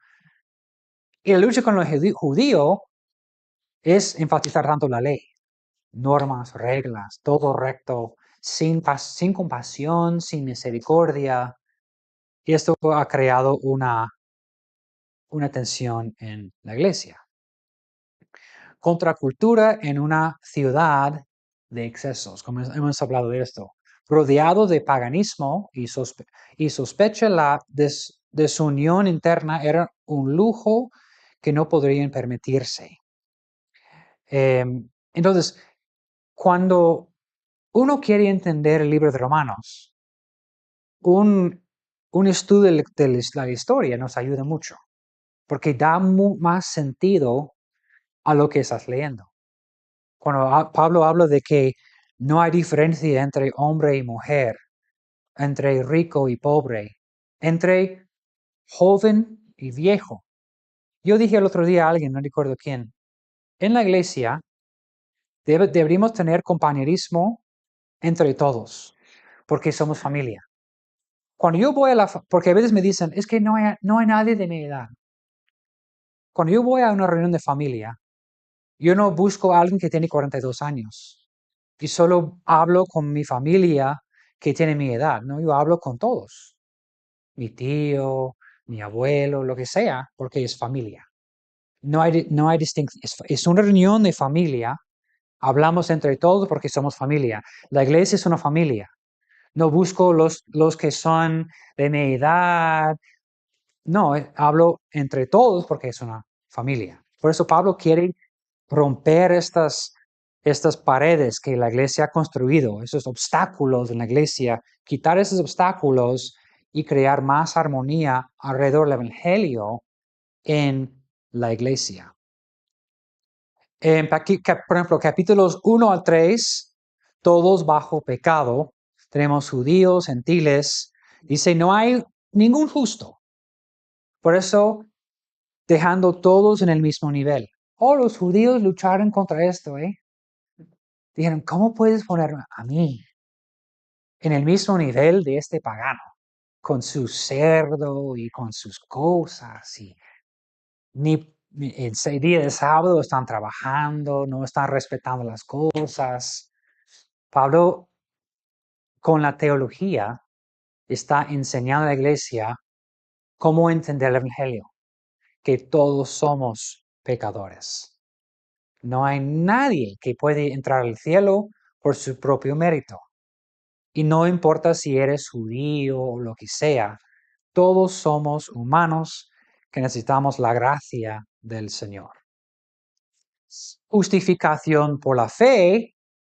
Y la lucha con los judíos es enfatizar tanto la ley, normas, reglas, todo recto, sin compasión, sin misericordia. Y esto ha creado una tensión en la iglesia. Contracultura en una ciudad de excesos, como hemos hablado de esto. Rodeado de paganismo y sospecha la desunión interna era un lujo que no podrían permitirse. Entonces, cuando uno quiere entender el libro de Romanos, un estudio de la historia nos ayuda mucho, porque da más sentido a lo que estás leyendo. Cuando Pablo habla de que no hay diferencia entre hombre y mujer, entre rico y pobre, entre joven y viejo. Yo dije el otro día a alguien, no recuerdo quién, en la iglesia deberíamos tener compañerismo entre todos, porque somos familia. Cuando yo voy porque a veces me dicen, es que no hay nadie de mi edad. Cuando yo voy a una reunión de familia, yo no busco a alguien que tiene 42 años y solo hablo con mi familia que tiene mi edad, ¿no? Yo hablo con todos, mi tío, mi abuelo, lo que sea, porque es familia. No hay distinción, es una reunión de familia, hablamos entre todos porque somos familia. La iglesia es una familia. No busco los que son de mi edad. No, hablo entre todos porque es una familia. Por eso Pablo quiere romper estas paredes que la iglesia ha construido, esos obstáculos en la iglesia, quitar esos obstáculos y crear más armonía alrededor del evangelio en la iglesia. Por ejemplo, capítulos 1 a 3, todos bajo pecado. Tenemos judíos, gentiles. Dice, no hay ningún justo. Por eso, dejando todos en el mismo nivel. Oh, los judíos lucharon contra esto, Dijeron, ¿cómo puedes ponerme a mí en el mismo nivel de este pagano? Con su cerdo y con sus cosas. Y ni en 6 días de sábado están trabajando, no están respetando las cosas. Pablo, con la teología, está enseñando a la iglesia cómo entender el evangelio, que todos somos pecadores. No hay nadie que puede entrar al cielo por su propio mérito. Y no importa si eres judío o lo que sea, todos somos humanos que necesitamos la gracia del Señor. Justificación por la fe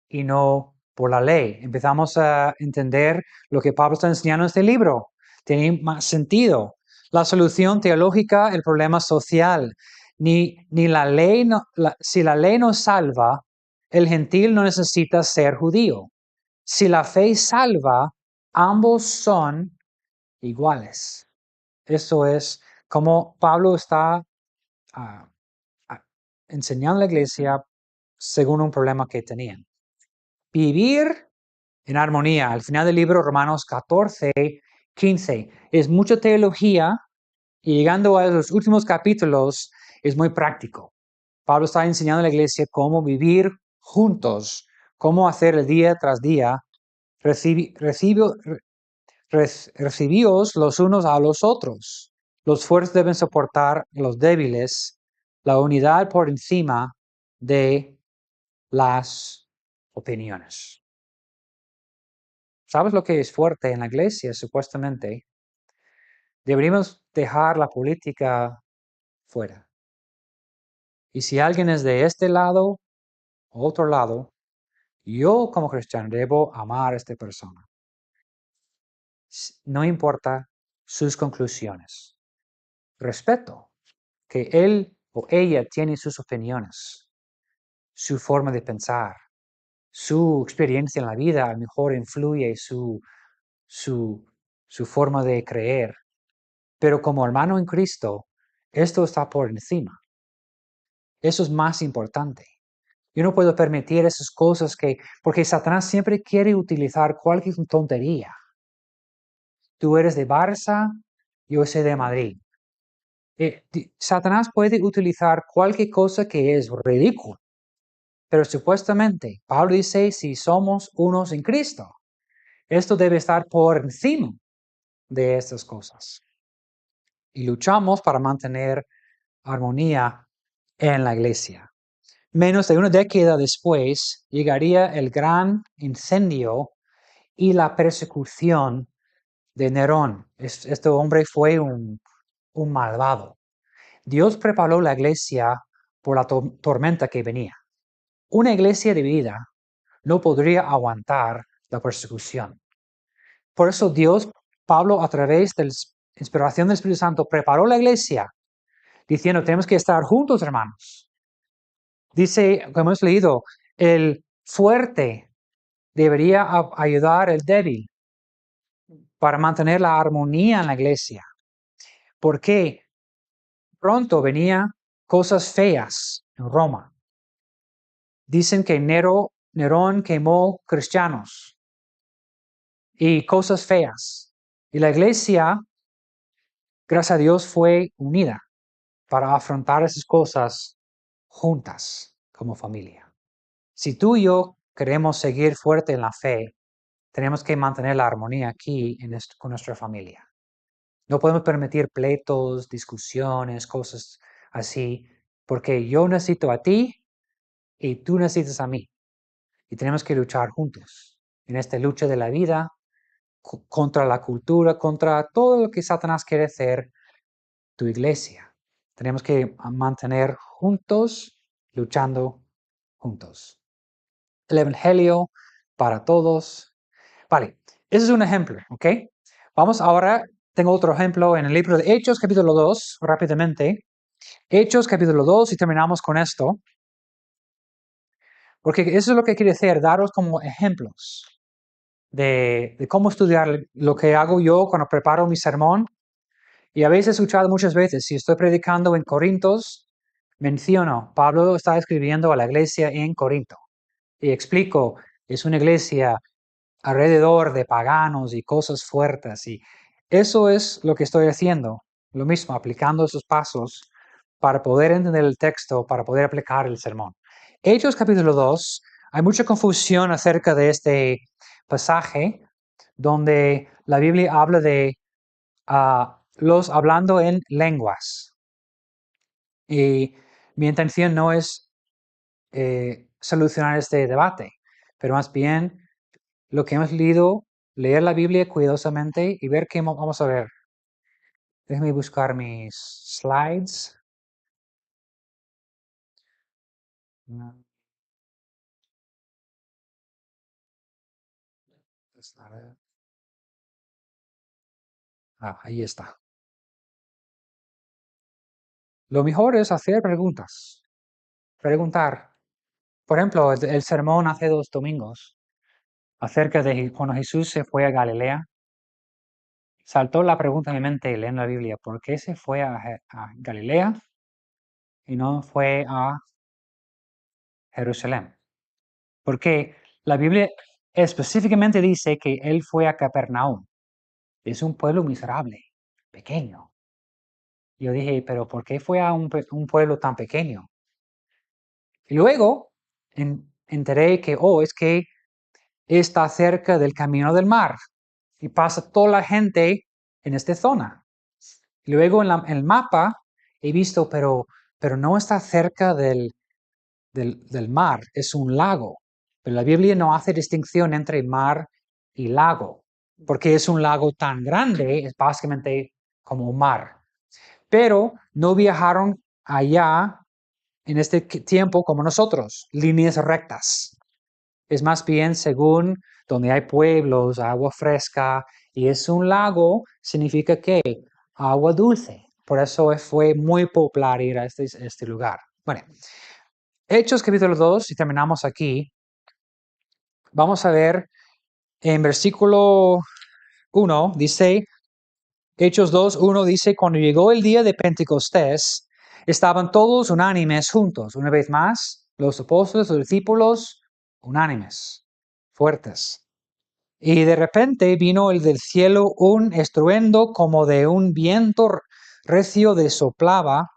y no por la ley. Empezamos a entender lo que Pablo está enseñando en este libro. Tiene más sentido. La solución teológica, el problema social. Ni la ley, si la ley nos salva, el gentil no necesita ser judío. Si la fe salva, ambos son iguales. Eso es como Pablo está ah, enseñando a la iglesia según un problema que tenían. Vivir en armonía. Al final del libro, Romanos 14, 15. Es mucha teología y llegando a los últimos capítulos es muy práctico. Pablo está enseñando a la iglesia cómo vivir juntos, cómo hacer el día tras día, recibíos los unos a los otros. Los fuertes deben soportar los débiles, la unidad por encima de las opiniones. ¿Sabes lo que es fuerte en la iglesia, supuestamente? Deberíamos dejar la política fuera. Y si alguien es de este lado o otro lado, yo como cristiano debo amar a esta persona. No importa sus conclusiones. Respeto que él o ella tiene sus opiniones, su forma de pensar, su experiencia en la vida a lo mejor influye su forma de creer. Pero como hermano en Cristo, Esto está por encima. Eso es más importante. Yo no puedo permitir esas cosas porque Satanás siempre quiere utilizar cualquier tontería. Tú eres de Barça, yo soy de Madrid. Satanás puede utilizar cualquier cosa que es ridículo, pero supuestamente Pablo dice si somos unos en Cristo. Esto debe estar por encima de estas cosas. Y luchamos para mantener armonía en la iglesia. Menos de una década después llegaría el gran incendio y la persecución de Nerón. Este hombre fue un malvado. Dios preparó la iglesia por la tormenta que venía. Una iglesia dividida no podría aguantar la persecución. Por eso Pablo, a través de la inspiración del Espíritu Santo, preparó la iglesia, diciendo, tenemos que estar juntos, hermanos. Dice, como hemos leído, el fuerte debería ayudar al débil para mantener la armonía en la iglesia. Porque pronto venían cosas feas en Roma. Dicen que Nerón quemó cristianos y cosas feas. Y la iglesia, gracias a Dios, fue unida para afrontar esas cosas juntas como familia. Si tú y yo queremos seguir fuerte en la fe, tenemos que mantener la armonía aquí con nuestra familia. No podemos permitir pleitos, discusiones, cosas así, porque yo necesito a ti y tú necesitas a mí. Y tenemos que luchar juntos en esta lucha de la vida contra la cultura, contra todo lo que Satanás quiere hacer tu iglesia. Tenemos que mantener juntos, luchando juntos. El Evangelio para todos. Vale, ese es un ejemplo, ¿ok? Vamos ahora, tengo otro ejemplo en el libro de Hechos, capítulo 2, rápidamente. Hechos, capítulo 2, y terminamos con esto. Porque eso es lo que quiere hacer, daros como ejemplos de cómo estudiar lo que hago yo cuando preparo mi sermón. Y habéis escuchado muchas veces, si estoy predicando en Corintos, menciono, Pablo está escribiendo a la iglesia en Corinto. Y explico, es una iglesia alrededor de paganos y cosas fuertes. Y eso es lo que estoy haciendo. Lo mismo, aplicando esos pasos para poder entender el texto, para poder aplicar el sermón. Hechos capítulo 2, hay mucha confusión acerca de este pasaje donde la Biblia habla de los hablando en lenguas. Y mi intención no es solucionar este debate, pero más bien lo que hemos leído, leer la Biblia cuidadosamente y ver qué vamos a ver. Déjenme buscar mis slides. Ahí está. Lo mejor es hacer preguntas. Preguntar. Por ejemplo, el sermón hace 2 domingos acerca de cuando Jesús se fue a Galilea. Saltó la pregunta en mi mente leyendo la Biblia, ¿por qué se fue a Galilea y no fue a Jerusalén? Porque la Biblia específicamente dice que él fue a Capernaum. Es un pueblo miserable, pequeño. Yo dije, ¿pero por qué fue a un pueblo tan pequeño? Y luego enteré que, es que está cerca del camino del mar y pasa toda la gente en esta zona. Y luego en el mapa he visto, pero no está cerca del mar, es un lago. Pero la Biblia no hace distinción entre mar y lago, porque es un lago tan grande, es básicamente como un mar. Pero no viajaron allá en este tiempo como nosotros, líneas rectas. Es más bien según donde hay pueblos, agua fresca, y es un lago, significa que agua dulce. Por eso fue muy popular ir a este lugar. Bueno, Hechos capítulo 2, y terminamos aquí. Vamos a ver en versículo 1, dice, Hechos 2:1 dice, cuando llegó el día de Pentecostés, estaban todos unánimes juntos. Una vez más, los apóstoles, los discípulos, unánimes, fuertes. Y de repente vino el del cielo un estruendo como de un viento recio de soplaba,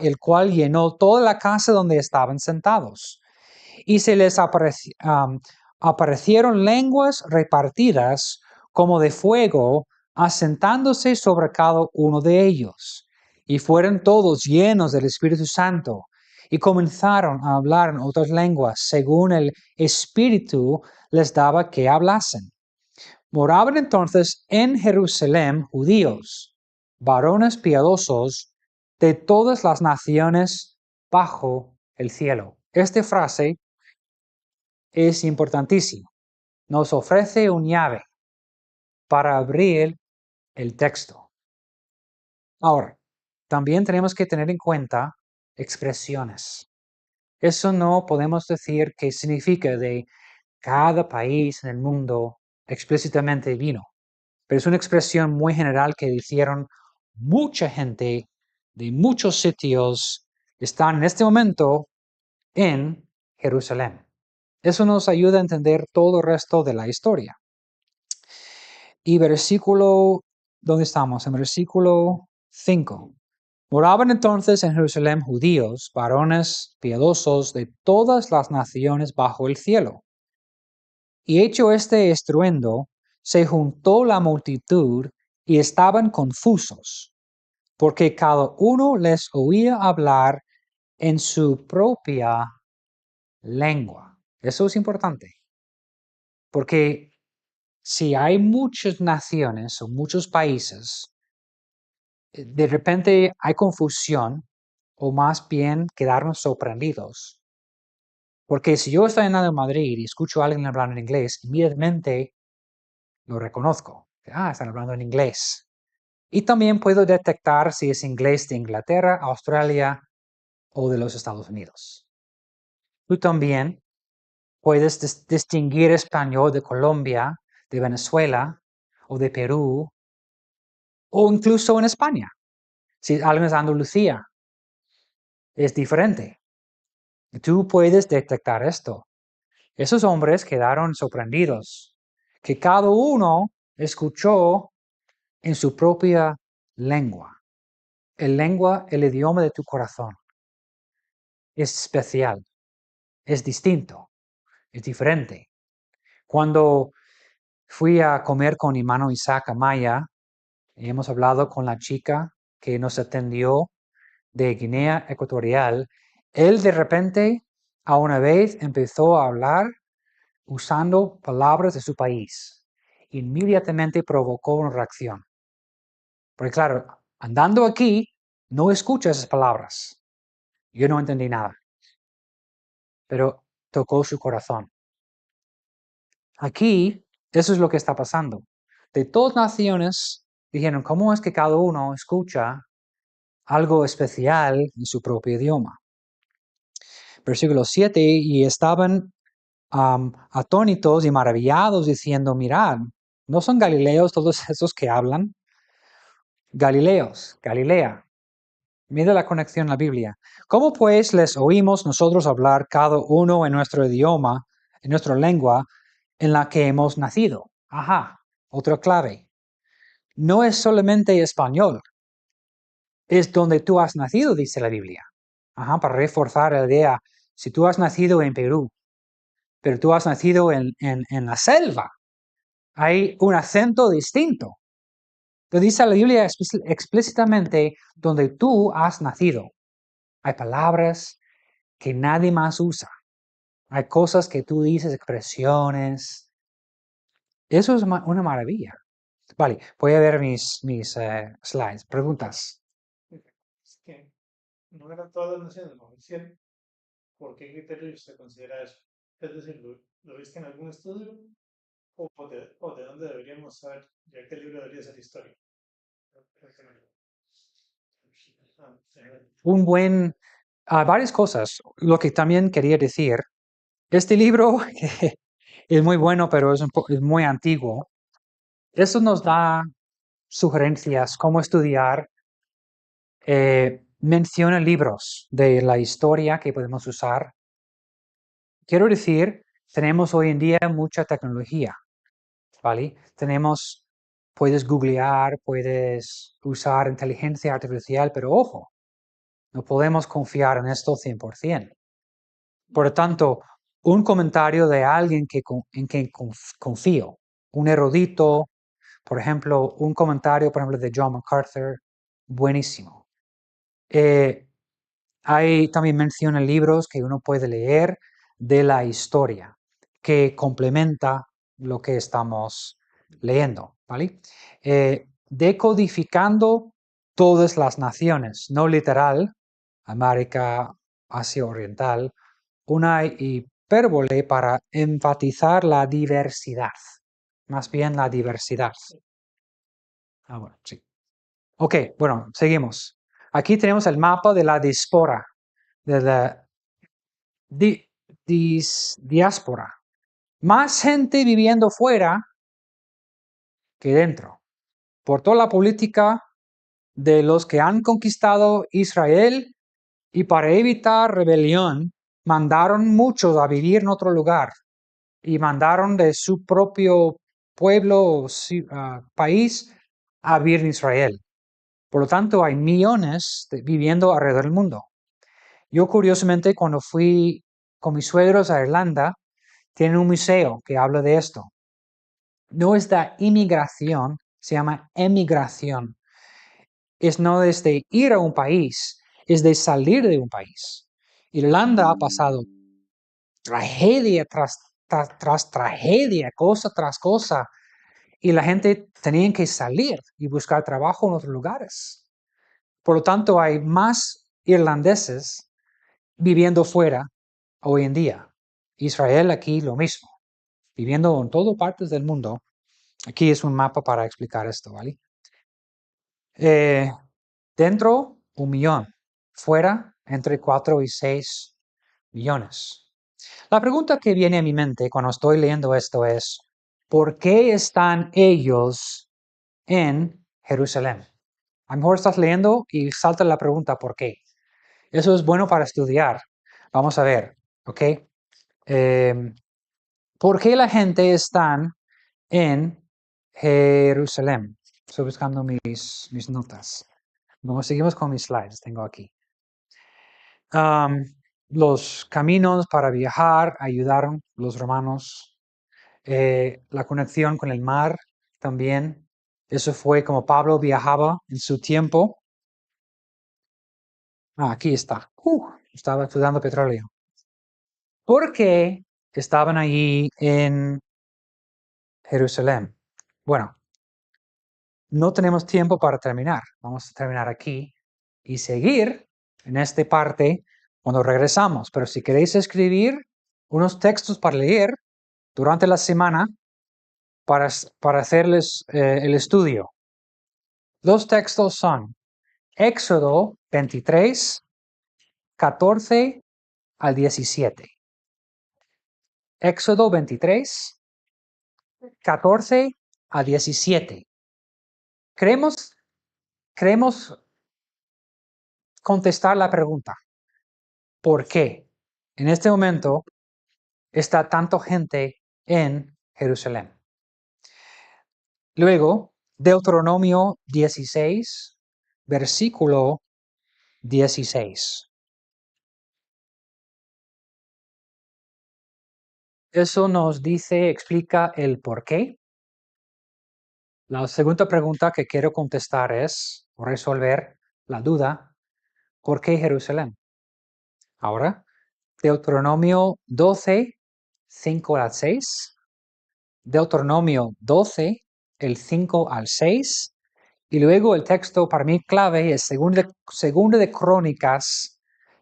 el cual llenó toda la casa donde estaban sentados. Y se les aparecieron lenguas repartidas como de fuego, asentándose sobre cada uno de ellos. Y fueron todos llenos del Espíritu Santo, y comenzaron a hablar en otras lenguas, según el Espíritu les daba que hablasen. Moraban entonces en Jerusalén judíos, varones piadosos de todas las naciones bajo el cielo. Esta frase es importantísima. Nos ofrece un llave para abrir el texto. Ahora, también tenemos que tener en cuenta expresiones. Eso no podemos decir que significa de cada país en el mundo explícitamente vino, pero es una expresión muy general que hicieron mucha gente de muchos sitios están en este momento en Jerusalén. Eso nos ayuda a entender todo el resto de la historia. Y versículo, ¿dónde estamos? En versículo 5. Moraban entonces en Jerusalén judíos, varones piadosos de todas las naciones bajo el cielo. Y hecho este estruendo, se juntó la multitud y estaban confusos, porque cada uno les oía hablar en su propia lengua. Eso es importante, porque si hay muchas naciones o muchos países, de repente hay confusión o más bien quedarnos sorprendidos. Porque si yo estoy en Madrid y escucho a alguien hablando en inglés, inmediatamente lo reconozco. Están hablando en inglés. Y también puedo detectar si es inglés de Inglaterra, Australia o de los Estados Unidos. Tú también puedes distinguir español de Colombia, de Venezuela o de Perú o incluso en España. Si alguien es de Andalucía, es diferente. Tú puedes detectar esto. Esos hombres quedaron sorprendidos, que cada uno escuchó en su propia lengua. El idioma de tu corazón. Es especial, es distinto, es diferente. Cuando fui a comer con mi hermano Isaac Amaya, hemos hablado con la chica que nos atendió de Guinea Ecuatorial. Él de repente, a una vez, empezó a hablar usando palabras de su país. Inmediatamente provocó una reacción. Porque claro, andando aquí, no escucho esas palabras. Yo no entendí nada. Pero tocó su corazón. Aquí, eso es lo que está pasando. De todas naciones, dijeron, ¿cómo es que cada uno escucha algo especial en su propio idioma? Versículo 7, y estaban atónitos y maravillados diciendo, mirad, ¿no son galileos todos esos que hablan? Galileos, Galilea. Mira la conexión en la Biblia. ¿Cómo pues les oímos nosotros hablar cada uno en nuestro idioma, en nuestra lengua, en la que hemos nacido? Otra clave. No es solamente español, es donde tú has nacido, dice la Biblia. Para reforzar la idea, si tú has nacido en Perú, pero tú has nacido en la selva, hay un acento distinto. Lo dice la Biblia explícitamente donde tú has nacido. Hay palabras que nadie más usa. Hay cosas que tú dices, expresiones. Eso es una maravilla. Vale, voy a ver mis slides. Preguntas. Es que no eran todas las naciones bajo el cielo. ¿Por qué criterio usted considera eso? Es decir, ¿lo viste en algún estudio? ¿O de dónde deberíamos saber? Ya que el libro debería ser historia. Varias cosas. Lo que también quería decir, este libro es muy bueno, pero es muy antiguo. Eso nos da sugerencias, cómo estudiar, menciona libros de la historia que podemos usar. Quiero decir, tenemos hoy en día mucha tecnología, ¿vale? Puedes googlear, puedes usar inteligencia artificial, pero ojo, no podemos confiar en esto 100%. Por lo tanto, un comentario de alguien en quien confío, un erudito, por ejemplo, un comentario, por ejemplo, de John MacArthur, buenísimo. Hay también menciona libros que uno puede leer de la historia, que complementa lo que estamos leyendo, ¿vale? Decodificando todas las naciones, no literal, América, Asia Oriental, una hipérbole para enfatizar la diversidad, más bien la diversidad. Bueno, sí. Ok, bueno, seguimos. Aquí tenemos el mapa de la diáspora, de la diáspora. Más gente viviendo fuera que dentro. Por toda la política de los que han conquistado Israel y para evitar rebelión, mandaron muchos a vivir en otro lugar y mandaron de su propio pueblo o país a vivir en Israel. Por lo tanto, hay millones viviendo alrededor del mundo. Yo curiosamente cuando fui con mis suegros a Irlanda, tienen un museo que habla de esto. No es de inmigración, se llama emigración. Es no desde ir a un país, es de salir de un país. Irlanda ha pasado tragedia tras tragedia, cosa tras cosa, y la gente tenía que salir y buscar trabajo en otros lugares. Por lo tanto, hay más irlandeses viviendo fuera hoy en día. Israel aquí lo mismo, viviendo en todas partes del mundo. Aquí es un mapa para explicar esto, ¿vale? Dentro, 1 millón. Fuera, entre 4 y 6 millones. La pregunta que viene a mi mente cuando estoy leyendo esto es, ¿por qué están ellos en Jerusalén? A lo mejor estás leyendo y salta la pregunta, ¿por qué? Eso es bueno para estudiar. Vamos a ver, ¿ok? ¿Por qué la gente está en Jerusalén? Estoy buscando mis notas. Vamos, seguimos con mis slides, tengo aquí. Los caminos para viajar ayudaron los romanos. La conexión con el mar también. Eso fue como Pablo viajaba en su tiempo. Aquí está. Estaba estudiando petróleo. ¿Por qué estaban allí en Jerusalén? Bueno, no tenemos tiempo para terminar. Vamos a terminar aquí y seguir en esta parte cuando regresamos. Pero si queréis escribir unos textos para leer durante la semana para hacerles el estudio. Los textos son Éxodo 23, 14 al 17. Éxodo 23, 14 a 17. Queremos contestar la pregunta, ¿por qué en este momento está tanta gente en Jerusalén? Luego, Deuteronomio 16, versículo 16. Eso nos dice, explica el por qué. La segunda pregunta que quiero contestar es, o resolver la duda, ¿por qué Jerusalén? Ahora, Deuteronomio 12, 5 al 6. Deuteronomio 12, el 5 al 6. Y luego el texto para mí clave es Segunda de Crónicas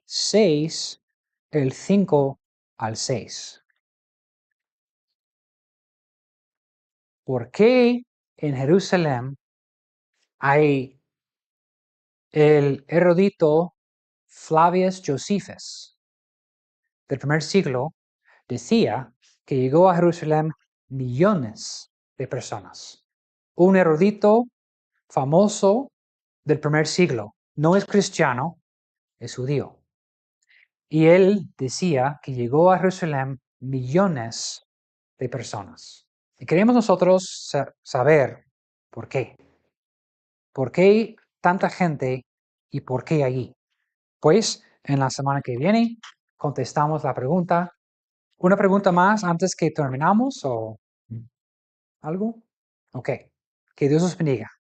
6, el 5 al 6. ¿Por qué en Jerusalén hay el erudito Flavius Josephus del primer siglo? Decía que llegó a Jerusalén millones de personas. Un erudito famoso del primer siglo. No es cristiano, es judío. Y él decía que llegó a Jerusalén millones de personas. Y queremos nosotros saber por qué. ¿Por qué tanta gente y por qué allí? Pues en la semana que viene contestamos la pregunta. ¿Una pregunta más antes que terminamos o algo? Ok. Que Dios os bendiga.